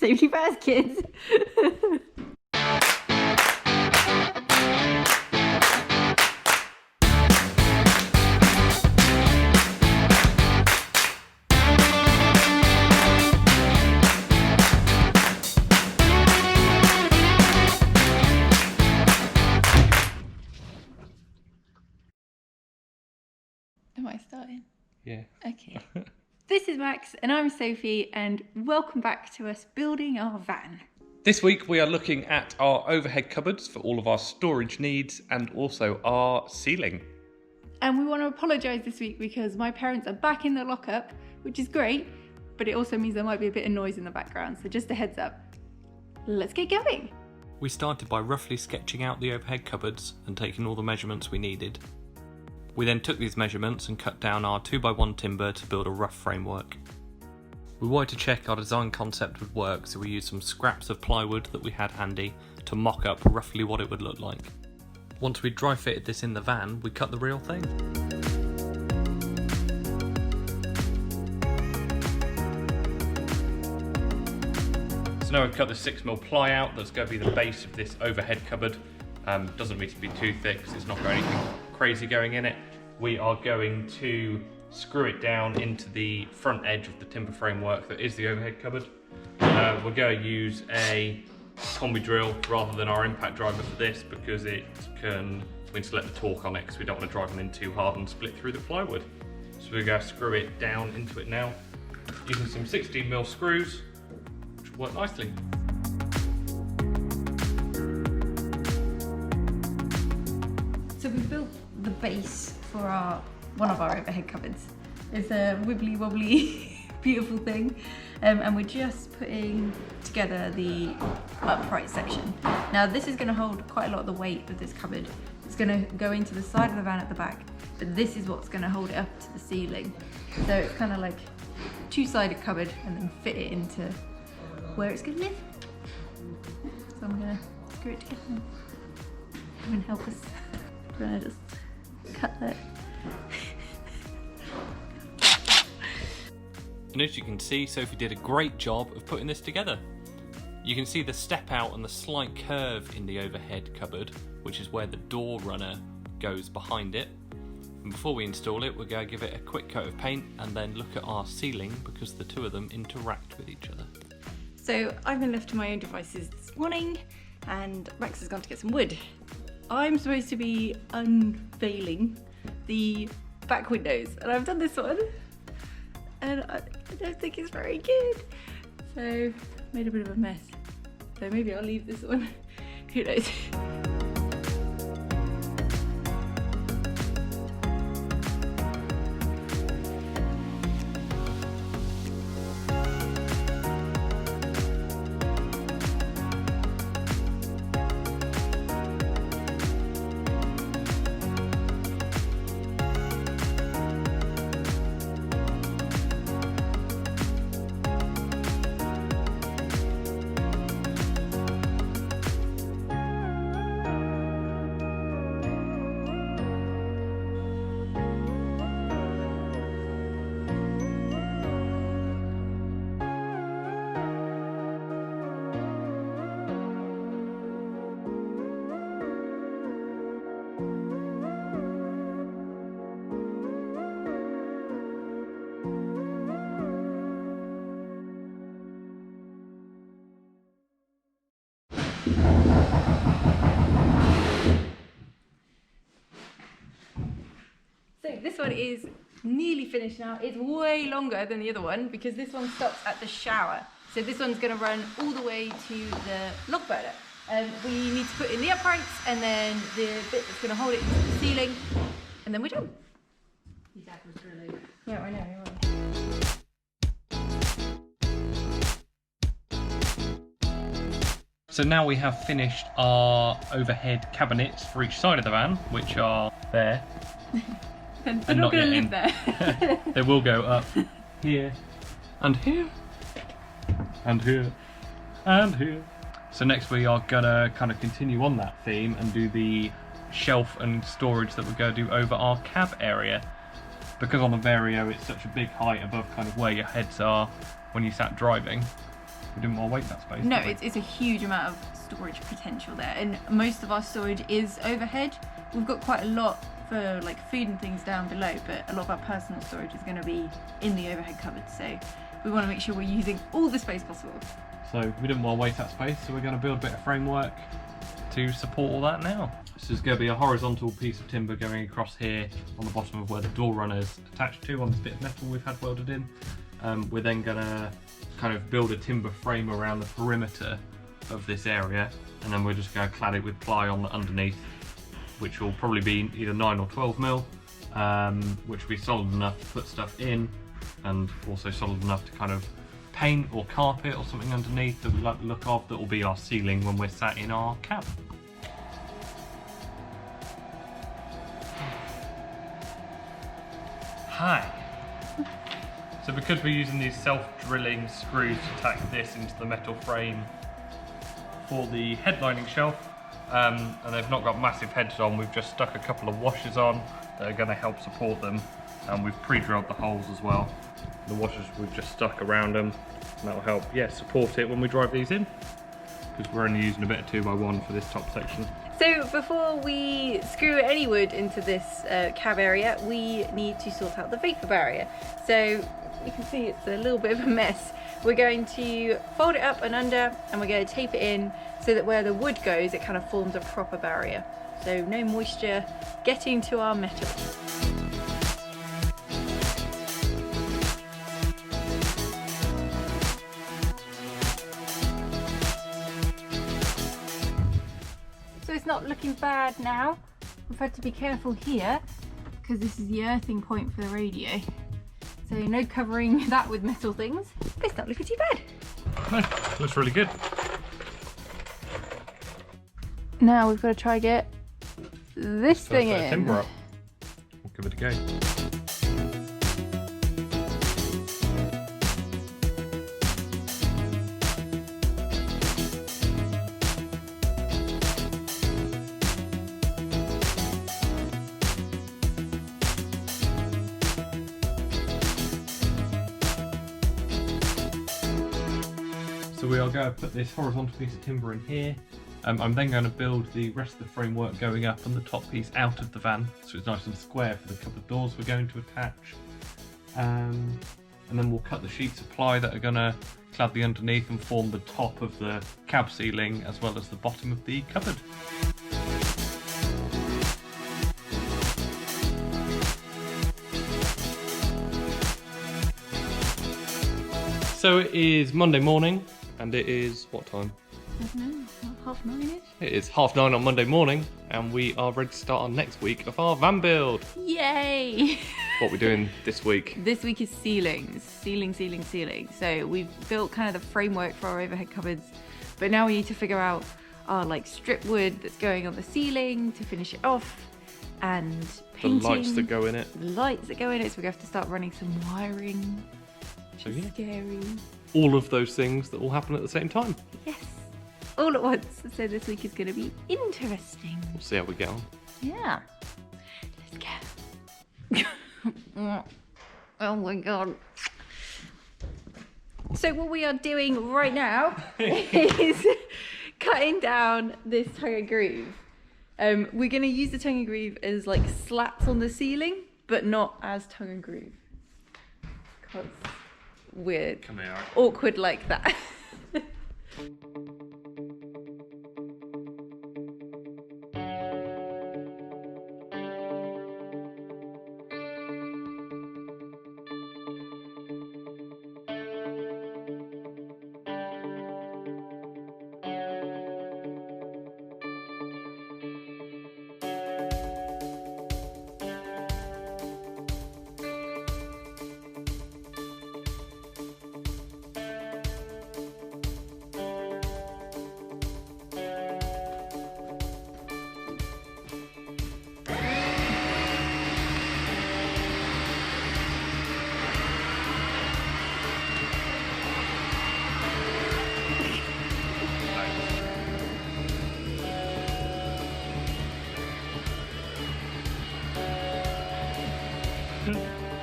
Safety first, kids. Am I starting? Yeah. Okay. This is Max and I'm Sophie, and welcome back to us building our van. This week we are looking at our overhead cupboards for all of our storage needs and also our ceiling. And we want to apologise this week because my parents are back in the lockup, which is great, but it also means there might be a bit of noise in the background, so just a heads up. Let's get going. We started by roughly sketching out the overhead cupboards and taking all the measurements we needed. We then took these measurements and cut down our 2x1 timber to build a rough framework. We wanted to check our design concept would work, so we used some scraps of plywood that we had handy to mock up roughly what it would look like. Once we dry fitted this in the van, we cut the real thing. So now we've cut the 6mm ply out that's going to be the base of this overhead cupboard. Doesn't need to be too thick because it's not got anything crazy going in it. We are going to screw it down into the front edge of the timber framework that is the overhead cupboard. We're going to use a combi drill rather than our impact driver for this because we need to let the torque on it because we don't want to drive them in too hard and split through the plywood. So we're going to screw it down into it now using some 16mm screws, which will work nicely. So we built the base for one of our overhead cupboards. It's a wibbly wobbly beautiful thing, and we're just putting together the upright section. Now this is going to hold quite a lot of the weight of this cupboard. It's going to go into the side of the van at the back, but this is what's going to hold it up to the ceiling. So it's kind of like a two-sided cupboard and then fit it into where it's going to live. So I'm going to screw it together. Come and help us. I'm going to just cut that. And as you can see, Sophie did a great job of putting this together. You can see the step out and the slight curve in the overhead cupboard, which is where the door runner goes behind it. And before we install it, we're going to give it a quick coat of paint and then look at our ceiling because the two of them interact with each other. So I've been left to my own devices this morning and Max has gone to get some wood. I'm supposed to be unveiling the back windows and I've done this one and I don't think it's very good. So made a bit of a mess. So maybe I'll leave this one. Who knows? So this one is nearly finished now. It's way longer than the other one because this one stops at the shower. So this one's going to run all the way to the log burner. We need to put in the uprights and then the bit that's going to hold it to the ceiling, and then we're done. Your dad was drilling. Yeah, I know. So now we have finished our overhead cabinets for each side of the van, which are there. And they're not going to live there. They will go up here, and here, and here, and here. So next we are gonna kind of continue on that theme and do the shelf and storage that we're going to do over our cab area. Because on the Vario it's such a big height above kind of where your heads are when you sat driving, We didn't want to waste that space. No, it's a huge amount of storage potential there, and most of our storage is overhead. We've got quite a lot for like food and things down below, but a lot of our personal storage is going to be in the overhead cupboard, so we want to make sure we're using all the space possible. So we didn't want to waste that space, so we're going to build a bit of framework to support all that now. This is going to be a horizontal piece of timber going across here on the bottom of where the door runner is attached to, on this bit of metal we've had welded in. We're then going to kind of build a timber frame around the perimeter of this area, and then we're just going to clad it with ply on the underneath, which will probably be either 9 or 12 mil, which will be solid enough to put stuff in, and also solid enough to kind of paint or carpet or something underneath that we like the look of, that will be our ceiling when we're sat in our cab. Hi. So because we're using these self-drilling screws to tack this into the metal frame for the headlining shelf, and they've not got massive heads on, we've just stuck a couple of washers on that are going to help support them, and we've pre-drilled the holes as well. The washers we've just stuck around them, and that will help, support it when we drive these in, because we're only using a bit of 2x1 for this top section. So before we screw any wood into this cab area, we need to sort out the vapor barrier. So you can see it's a little bit of a mess. We're going to fold it up and under, and we're going to tape it in so that where the wood goes, it kind of forms a proper barrier. So no moisture getting to our metal. So it's not looking bad now. We've had to be careful here because this is the earthing point for the radio. So no covering that with metal things. But it's not looking too bad. No, looks really good. Now we've got to try get this thing in. Timber up. We'll give it a go. So we are going to put this horizontal piece of timber in here. I'm then going to build the rest of the framework going up and the top piece out of the van, so it's nice and square for the couple of doors we're going to attach. And then we'll cut the sheets of ply that are going to clad the underneath and form the top of the cab ceiling as well as the bottom of the cupboard. So it is Monday morning, and it is what time? I don't know, 9:30ish? It is 9:30 on Monday morning, and we are ready to start our next week of our van build. Yay! What we're doing this week? This week is ceilings. Ceiling. So we've built kind of the framework for our overhead cupboards, but now we need to figure out our like strip wood that's going on the ceiling to finish it off, and painting. The lights that go in it. The lights that go in it, so we have to start running some wiring. So yeah, scary. all of those things that will happen at the same time. Yes, all at once. So this week is going to be interesting. We'll see how we get on. Yeah, let's go. Oh my god. So what we are doing right now is cutting down this tongue and groove. We're going to use the tongue and groove as like slats on the ceiling, but not as tongue and groove. Because we're awkward like that.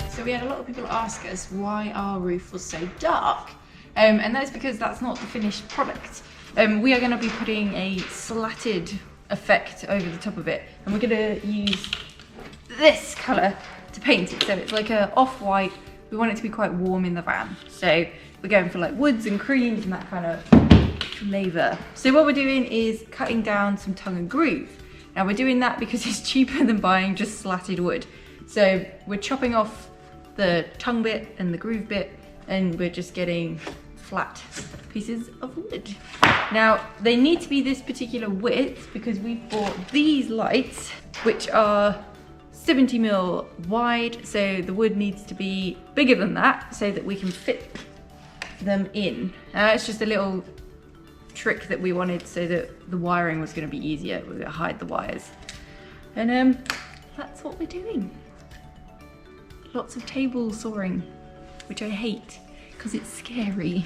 So we had a lot of people ask us why our roof was so dark, And that's because that's not the finished product. We are going to be putting a slatted effect over the top of it, and we're going to use this colour to paint it. So it's like a off-white. We want it to be quite warm in the van, so we're going for like woods and creams and that kind of flavour. So what we're doing is cutting down some tongue and groove. Now we're doing that because it's cheaper than buying just slatted wood. So we're chopping off the tongue bit and the groove bit, and we're just getting flat pieces of wood. Now they need to be this particular width because we've bought these lights, which are 70mm wide, so the wood needs to be bigger than that so that we can fit them in. It's just a little trick that we wanted so that the wiring was going to be easier. We're going to hide the wires, and that's what we're doing. Lots of table sawing, which I hate because it's scary.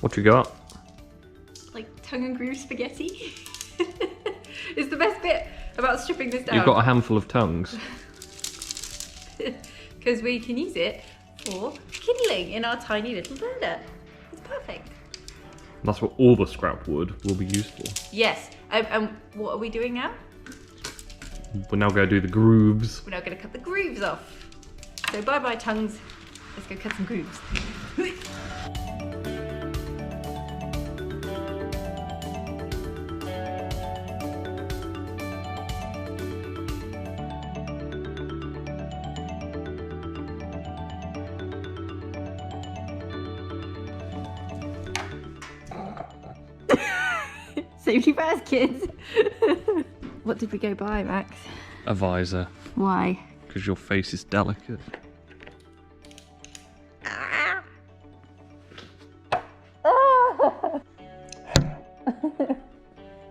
What you got? Like tongue and groove spaghetti. It's the best bit about stripping this down. You've got a handful of tongues. Because we can use it for kindling in our tiny little burner. It's perfect. That's what all the scrap wood will be used for. Yes. And what are we doing now? We're now going to do the grooves. We're now going to cut the grooves off. So bye-bye tongues. Let's go cut some grooves. Safety first, kids. What did we go buy, Max? A visor. Why? Because your face is delicate.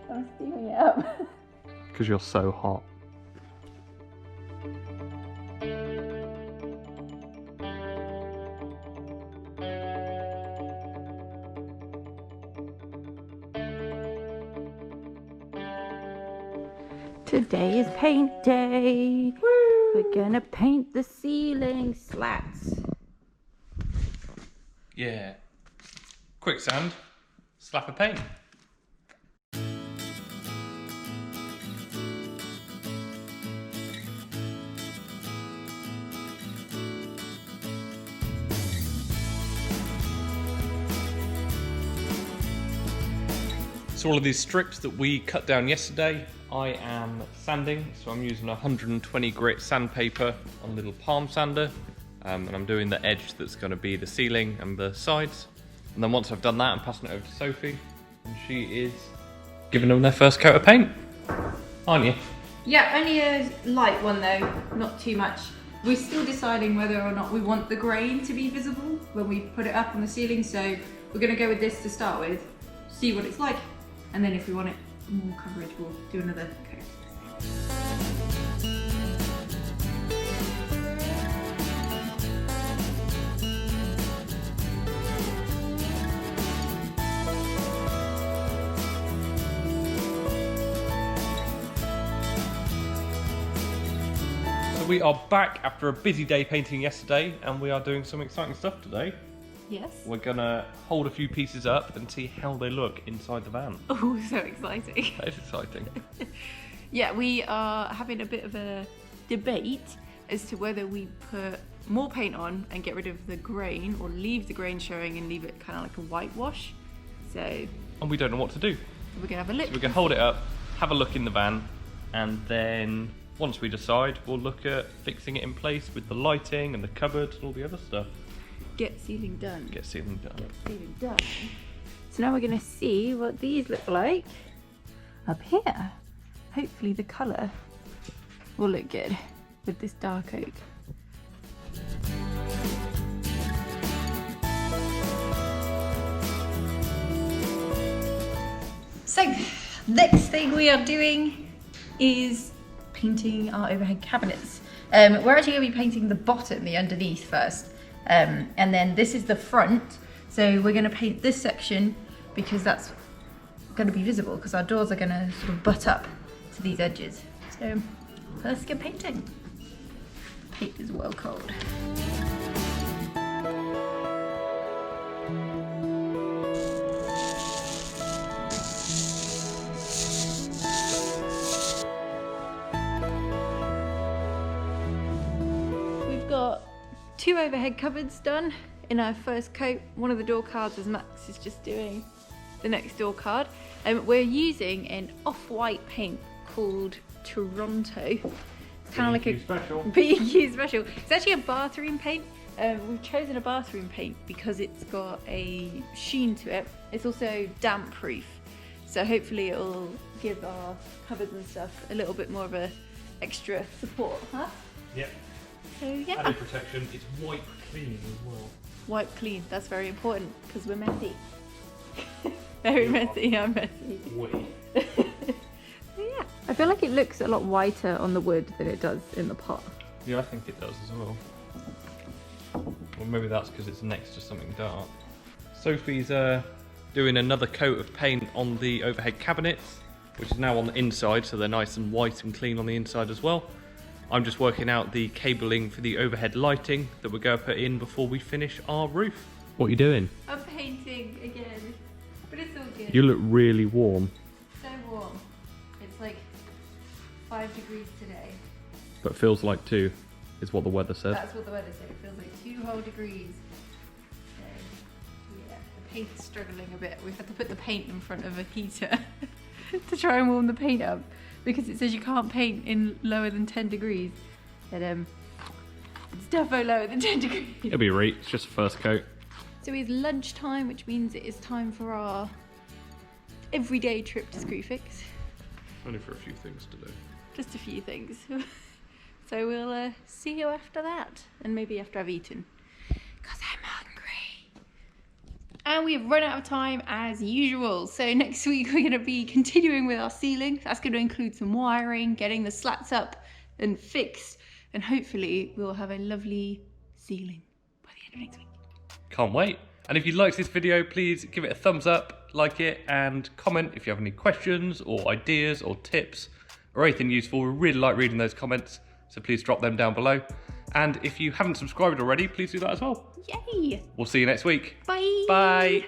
I'm steaming it up. Because you're so hot. Today is paint day. Woo! We're gonna paint the ceiling slats. Yeah. Quick sand, slap of paint. So all of these strips that we cut down yesterday, I am sanding. So I'm using 120 grit sandpaper on a little palm sander. And I'm doing the edge that's going to be the ceiling and the sides. And then once I've done that, I'm passing it over to Sophie. And she is giving them their first coat of paint. Aren't you? Yeah, only a light one though, not too much. We're still deciding whether or not we want the grain to be visible when we put it up on the ceiling. So we're going to go with this to start with, see what it's like. And then if we want it more coverage, we'll do another coat. So we are back after a busy day painting yesterday, and we are doing some exciting stuff today. Yes. We're gonna hold a few pieces up and see how they look inside the van. Oh, so exciting. That is exciting. Yeah, we are having a bit of a debate as to whether we put more paint on and get rid of the grain, or leave the grain showing and leave it kind of like a whitewash. So And we don't know what to do. we're gonna have a look. So we're gonna hold it up, have a look in the van, and then once we decide, we'll look at fixing it in place with the lighting and the cupboard and all the other stuff. Get ceiling done. Get ceiling done. Get ceiling done. So now we're gonna see what these look like up here. hopefully the colour will look good with this dark oak. So, next thing we are doing is painting our overhead cabinets. We're actually going to be painting the bottom, the underneath first, and then this is the front. So we're going to paint this section because that's going to be visible because our doors are going to sort of butt up to these edges. So let's get painting. Paint is well cold. We've got 2 overhead cupboards done in our first coat. One of the door cards, as Max is just doing the next door card. We're using an off-white paint called Toronto. It's kind of like a B&Q special. It's actually a bathroom paint. We've chosen a bathroom paint because it's got a sheen to it. It's also damp proof. So hopefully it'll give our cupboards and stuff a little bit more of a extra support, huh? Yep. So yeah. Added protection. It's wipe clean as well. Wipe clean, that's very important because we're messy. Very messy, I'm messy. Yeah. I feel like it looks a lot whiter on the wood than it does in the pot. Yeah, I think it does as well. Well, maybe that's because it's next to something dark. Sophie's doing another coat of paint on the overhead cabinets, which is now on the inside, so they're nice and white and clean on the inside as well. I'm just working out the cabling for the overhead lighting that we're going to put in before we finish our roof. What are you doing? I'm painting again, but it's all good. You look really warm. So warm. It's like 5 degrees today. But feels like 2, is what the weather said. That's what the weather said. It feels like 2 whole degrees. So, yeah, the paint's struggling a bit. We've had to put the paint in front of a heater to try and warm the paint up because it says you can't paint in lower than 10 degrees. But it's definitely lower than 10 degrees. It'll be right. It's just the first coat. So it's lunchtime, which means it is time for our everyday trip to Screwfix. Only for a few things to do. Just a few things. So we'll see you after that, and maybe after I've eaten, because I'm hungry. And we've run out of time as usual. So next week we're going to be continuing with our ceiling. That's going to include some wiring, getting the slats up and fixed, and hopefully we'll have a lovely ceiling by the end of next week. Can't wait. And if you liked this video, please give it a thumbs up, like it, and comment if you have any questions or ideas or tips or anything useful. We really like reading those comments, so please drop them down below. And if you haven't subscribed already, please do that as well. Yay! We'll see you next week. Bye! Bye!